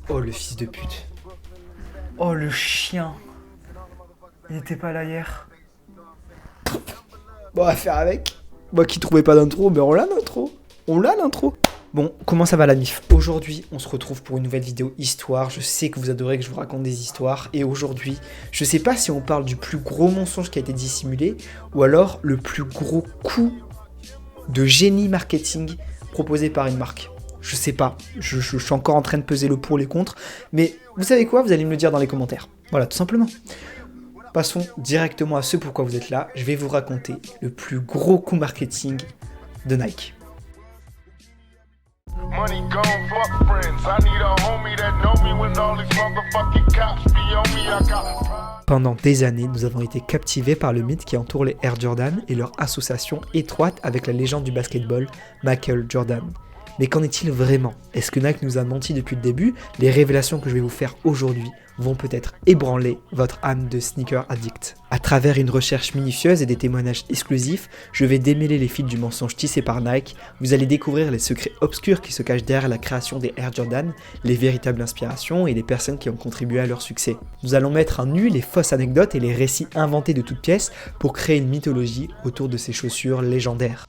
Oh le fils de pute. Oh le chien. Il n'était pas là hier. Bon, on va faire avec. Moi qui trouvais pas d'intro, mais on l'a l'intro. On l'a l'intro. Bon, comment ça va la MIF? Aujourd'hui, on se retrouve pour une nouvelle vidéo histoire. Je sais que vous adorez que je vous raconte des histoires. Et aujourd'hui, je sais pas si on parle du plus gros mensonge qui a été dissimulé ou alors le plus gros coup de génie marketing proposé par une marque. Je sais pas, je suis encore en train de peser le pour et les contre, mais vous savez quoi? Vous allez me le dire dans les commentaires. Voilà, tout simplement. Passons directement à ce pourquoi vous êtes là. Je vais vous raconter le plus gros coup marketing de Nike. Money gone, fuck friends. I need a homie that know me when all these motherfucking cops be on me. I got... Pendant des années, nous avons été captivés par le mythe qui entoure les Air Jordan et leur association étroite avec la légende du basketball, Michael Jordan. Mais qu'en est-il vraiment? Est-ce que Nike nous a menti depuis le début? Les révélations que je vais vous faire aujourd'hui vont peut-être ébranler votre âme de sneaker addict. À travers une recherche minutieuse et des témoignages exclusifs, je vais démêler les fils du mensonge tissé par Nike. Vous allez découvrir les secrets obscurs qui se cachent derrière la création des Air Jordan, les véritables inspirations et les personnes qui ont contribué à leur succès. Nous allons mettre à nu les fausses anecdotes et les récits inventés de toutes pièces pour créer une mythologie autour de ces chaussures légendaires.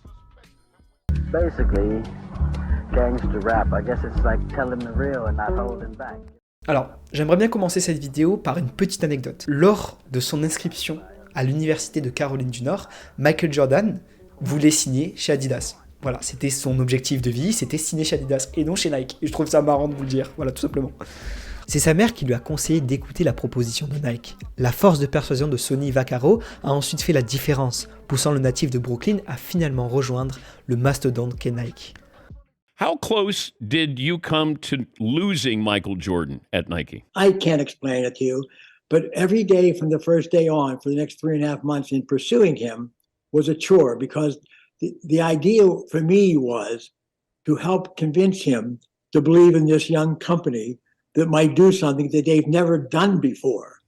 Alors, j'aimerais bien commencer cette vidéo par une petite anecdote. Lors de son inscription à l'université de Caroline du Nord, Michael Jordan voulait signer chez Adidas. Voilà, c'était son objectif de vie, c'était signer chez Adidas et non chez Nike. Et je trouve ça marrant de vous le dire, voilà, tout simplement. C'est sa mère qui lui a conseillé d'écouter la proposition de Nike. La force de persuasion de Sonny Vaccaro a ensuite fait la différence, poussant le natif de Brooklyn à finalement rejoindre le mastodonte qu'est Nike. How close did you come to losing Michael Jordan at Nike? I can't explain it to you, but every day from the first day on for the next 3.5 months in pursuing him was a chore because the idea for me was to help convince him to believe in this young company that might do something that they've never done before.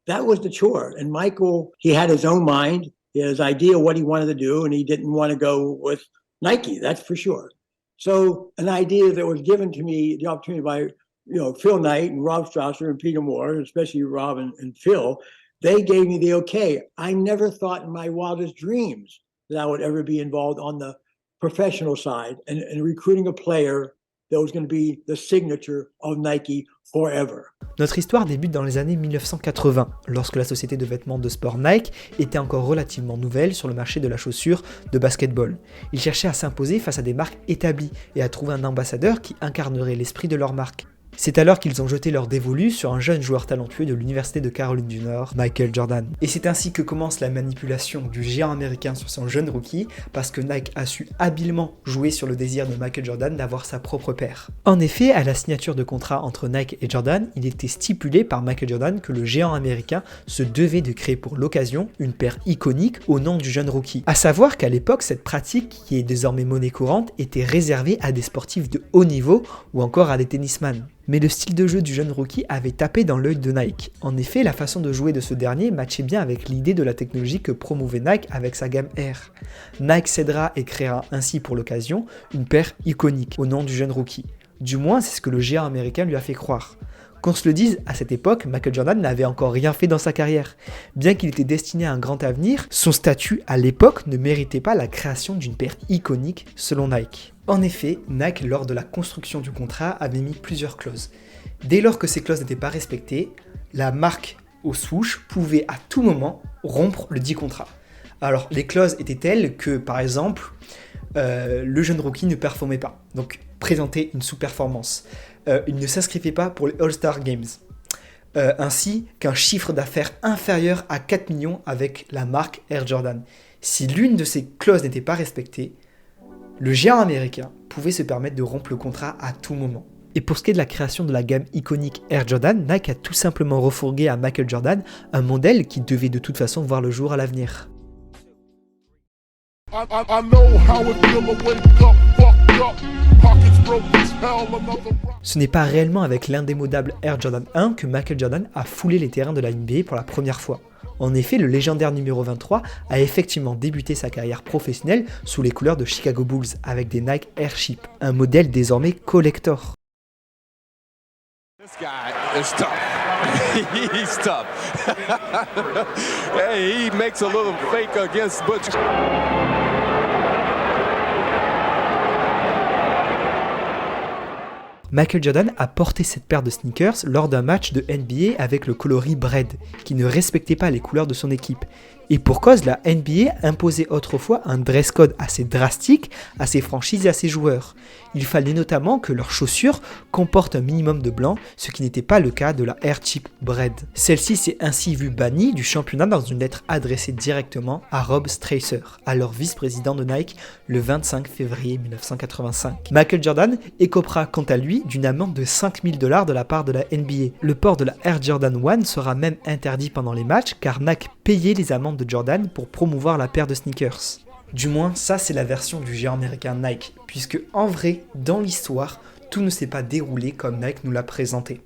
That was the chore. And Michael, he had his own mind, he had his idea what he wanted to do, and he didn't want to go with Nike, that's for sure. So an idea that was given to me, the opportunity by, Phil Knight and Rob Strasser and Peter Moore, especially Rob and Phil, they gave me the okay. I never thought in my wildest dreams that I would ever be involved on the professional side and recruiting a player that was going to be the signature of Nike forever. Notre histoire débute dans les années 1980, lorsque la société de vêtements de sport Nike était encore relativement nouvelle sur le marché de la chaussure de basketball. Ils cherchaient à s'imposer face à des marques établies et à trouver un ambassadeur qui incarnerait l'esprit de leur marque. C'est alors qu'ils ont jeté leur dévolu sur un jeune joueur talentueux de l'université de Caroline du Nord, Michael Jordan. Et c'est ainsi que commence la manipulation du géant américain sur son jeune rookie, parce que Nike a su habilement jouer sur le désir de Michael Jordan d'avoir sa propre paire. En effet, à la signature de contrat entre Nike et Jordan, il était stipulé par Michael Jordan que le géant américain se devait de créer pour l'occasion une paire iconique au nom du jeune rookie. À savoir qu'à l'époque, cette pratique, qui est désormais monnaie courante, était réservée à des sportifs de haut niveau ou encore à des tennisman. Mais le style de jeu du jeune rookie avait tapé dans l'œil de Nike. En effet, la façon de jouer de ce dernier matchait bien avec l'idée de la technologie que promouvait Nike avec sa gamme Air. Nike cédera et créera ainsi pour l'occasion une paire iconique au nom du jeune rookie. Du moins, c'est ce que le géant américain lui a fait croire. Qu'on se le dise, à cette époque, Michael Jordan n'avait encore rien fait dans sa carrière. Bien qu'il était destiné à un grand avenir, son statut à l'époque ne méritait pas la création d'une paire iconique selon Nike. En effet, Nike, lors de la construction du contrat, avait mis plusieurs clauses. Dès lors que ces clauses n'étaient pas respectées, la marque au swoosh pouvait à tout moment rompre le dit contrat. Alors, les clauses étaient telles que, par exemple, le jeune rookie ne performait pas, donc présentait une sous-performance. Il ne s'inscrivait pas pour les All-Star Games, ainsi qu'un chiffre d'affaires inférieur à 4 millions avec la marque Air Jordan. Si l'une de ces clauses n'était pas respectée, le géant américain pouvait se permettre de rompre le contrat à tout moment. Et pour ce qui est de la création de la gamme iconique Air Jordan, Nike a tout simplement refourgué à Michael Jordan un modèle qui devait de toute façon voir le jour à l'avenir. Ce n'est pas réellement avec l'indémodable Air Jordan 1 que Michael Jordan a foulé les terrains de la NBA pour la première fois. En effet, le légendaire numéro 23 a effectivement débuté sa carrière professionnelle sous les couleurs de Chicago Bulls avec des Nike Airship, un modèle désormais collector. This guy is tough. He's tough. Hey, he makes a little fake against Butch. Michael Jordan a porté cette paire de sneakers lors d'un match de NBA avec le coloris Bread, qui ne respectait pas les couleurs de son équipe. Et pour cause, la NBA imposait autrefois un dress code assez drastique à ses franchises et à ses joueurs. Il fallait notamment que leurs chaussures comportent un minimum de blanc, ce qui n'était pas le cas de la Air Chip Bread. Celle-ci s'est ainsi vue bannie du championnat dans une lettre adressée directement à Rob Stracer, alors vice-président de Nike, le 25 février 1985. Michael Jordan écopera quant à lui d'une amende de $5 000 de la part de la NBA. Le port de la Air Jordan 1 sera même interdit pendant les matchs car Nike payait les amendes de Jordan pour promouvoir la paire de sneakers. Du moins, ça c'est la version du géant américain Nike, puisque en vrai, dans l'histoire, tout ne s'est pas déroulé comme Nike nous l'a présenté.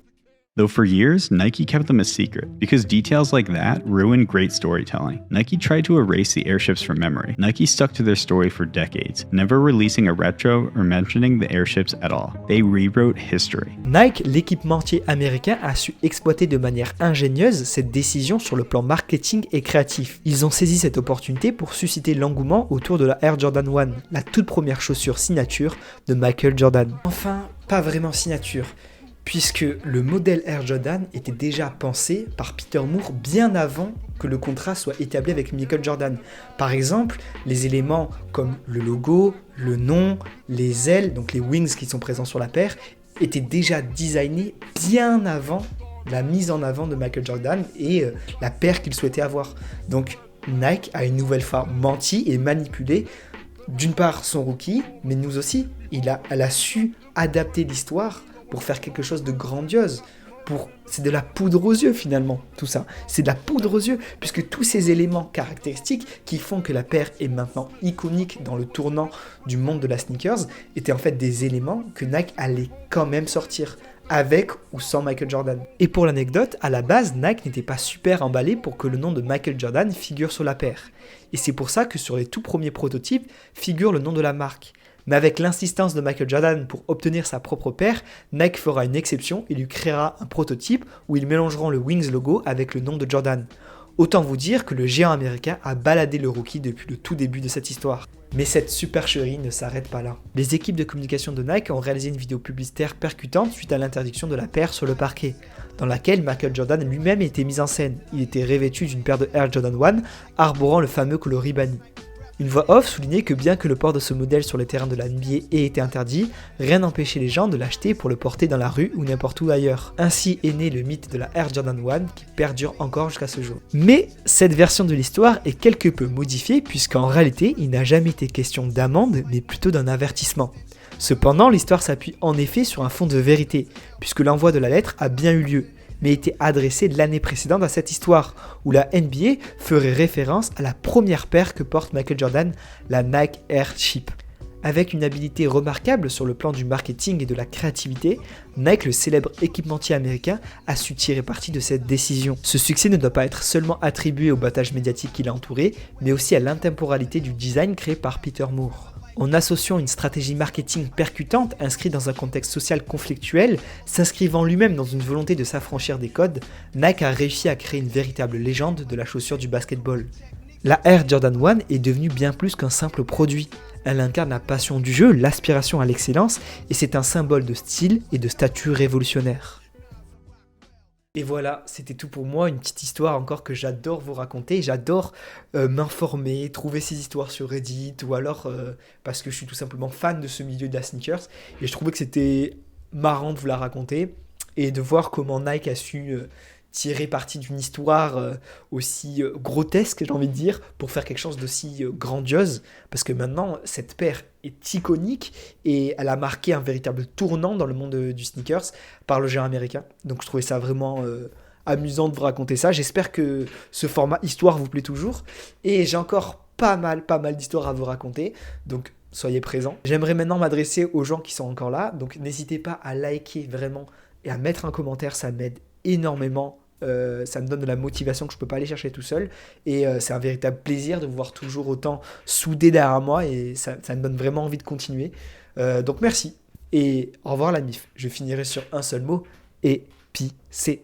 Though for years, Nike kept them a secret because details like that ruin great storytelling. Nike tried to erase the airships from memory. Nike stuck to their story for decades, never releasing a retro or mentioning the airships at all. They rewrote history. Nike, l'équipementier américain, a su exploiter de manière ingénieuse cette décision sur le plan marketing et créatif. Ils ont saisi cette opportunité pour susciter l'engouement autour de la Air Jordan 1, la toute première chaussure signature de Michael Jordan. Enfin, pas vraiment signature, puisque le modèle Air Jordan était déjà pensé par Peter Moore bien avant que le contrat soit établi avec Michael Jordan. Par exemple, les éléments comme le logo, le nom, les ailes, donc les wings qui sont présents sur la paire, étaient déjà designés bien avant la mise en avant de Michael Jordan et la paire qu'il souhaitait avoir. Donc Nike a une nouvelle fois menti et manipulé d'une part son rookie, mais nous aussi. Elle a su adapter l'histoire pour faire quelque chose de grandiose. C'est de la poudre aux yeux finalement, tout ça. C'est de la poudre aux yeux, puisque tous ces éléments caractéristiques qui font que la paire est maintenant iconique dans le tournant du monde de la sneakers étaient en fait des éléments que Nike allait quand même sortir, avec ou sans Michael Jordan. Et pour l'anecdote, à la base, Nike n'était pas super emballé pour que le nom de Michael Jordan figure sur la paire. Et c'est pour ça que sur les tout premiers prototypes figure le nom de la marque. Mais avec l'insistance de Michael Jordan pour obtenir sa propre paire, Nike fera une exception et lui créera un prototype où ils mélangeront le Wings logo avec le nom de Jordan. Autant vous dire que le géant américain a baladé le rookie depuis le tout début de cette histoire. Mais cette supercherie ne s'arrête pas là. Les équipes de communication de Nike ont réalisé une vidéo publicitaire percutante suite à l'interdiction de la paire sur le parquet, dans laquelle Michael Jordan lui-même était mis en scène. Il était revêtu d'une paire de Air Jordan 1 arborant le fameux coloris banni. Une voix off soulignait que bien que le port de ce modèle sur les terrains de la NBA ait été interdit, rien n'empêchait les gens de l'acheter pour le porter dans la rue ou n'importe où ailleurs. Ainsi est né le mythe de la Air Jordan 1 qui perdure encore jusqu'à ce jour. Mais cette version de l'histoire est quelque peu modifiée puisqu'en réalité il n'a jamais été question d'amende mais plutôt d'un avertissement. Cependant l'histoire s'appuie en effet sur un fond de vérité puisque l'envoi de la lettre a bien eu lieu, mais était adressée l'année précédente à cette histoire, où la NBA ferait référence à la première paire que porte Michael Jordan, la Nike Air Chip. Avec une habileté remarquable sur le plan du marketing et de la créativité, Nike, le célèbre équipementier américain, a su tirer parti de cette décision. Ce succès ne doit pas être seulement attribué au battage médiatique qui l'a entouré, mais aussi à l'intemporalité du design créé par Peter Moore. En associant une stratégie marketing percutante inscrite dans un contexte social conflictuel, s'inscrivant lui-même dans une volonté de s'affranchir des codes, Nike a réussi à créer une véritable légende de la chaussure du basketball. La Air Jordan 1 est devenue bien plus qu'un simple produit. Elle incarne la passion du jeu, l'aspiration à l'excellence, et c'est un symbole de style et de statut révolutionnaire. Et voilà, c'était tout pour moi, une petite histoire encore que j'adore vous raconter, j'adore m'informer, trouver ces histoires sur Reddit ou alors parce que je suis tout simplement fan de ce milieu de la sneakers et je trouvais que c'était marrant de vous la raconter et de voir comment Nike a su tirer parti d'une histoire aussi grotesque, j'ai envie de dire, pour faire quelque chose d'aussi grandiose, parce que maintenant, cette paire est iconique et elle a marqué un véritable tournant dans le monde du sneakers par le géant américain. Donc je trouvais ça vraiment amusant de vous raconter ça. J'espère que ce format histoire vous plaît toujours, et j'ai encore pas mal d'histoires à vous raconter, donc soyez présents. J'aimerais maintenant m'adresser aux gens qui sont encore là, donc n'hésitez pas à liker vraiment et à mettre un commentaire, ça m'aide énormément. Ça me donne de la motivation que je peux pas aller chercher tout seul et c'est un véritable plaisir de vous voir toujours autant soudé derrière moi et ça me donne vraiment envie de continuer, donc merci et au revoir la MIF. Je finirai sur un seul mot, épicé.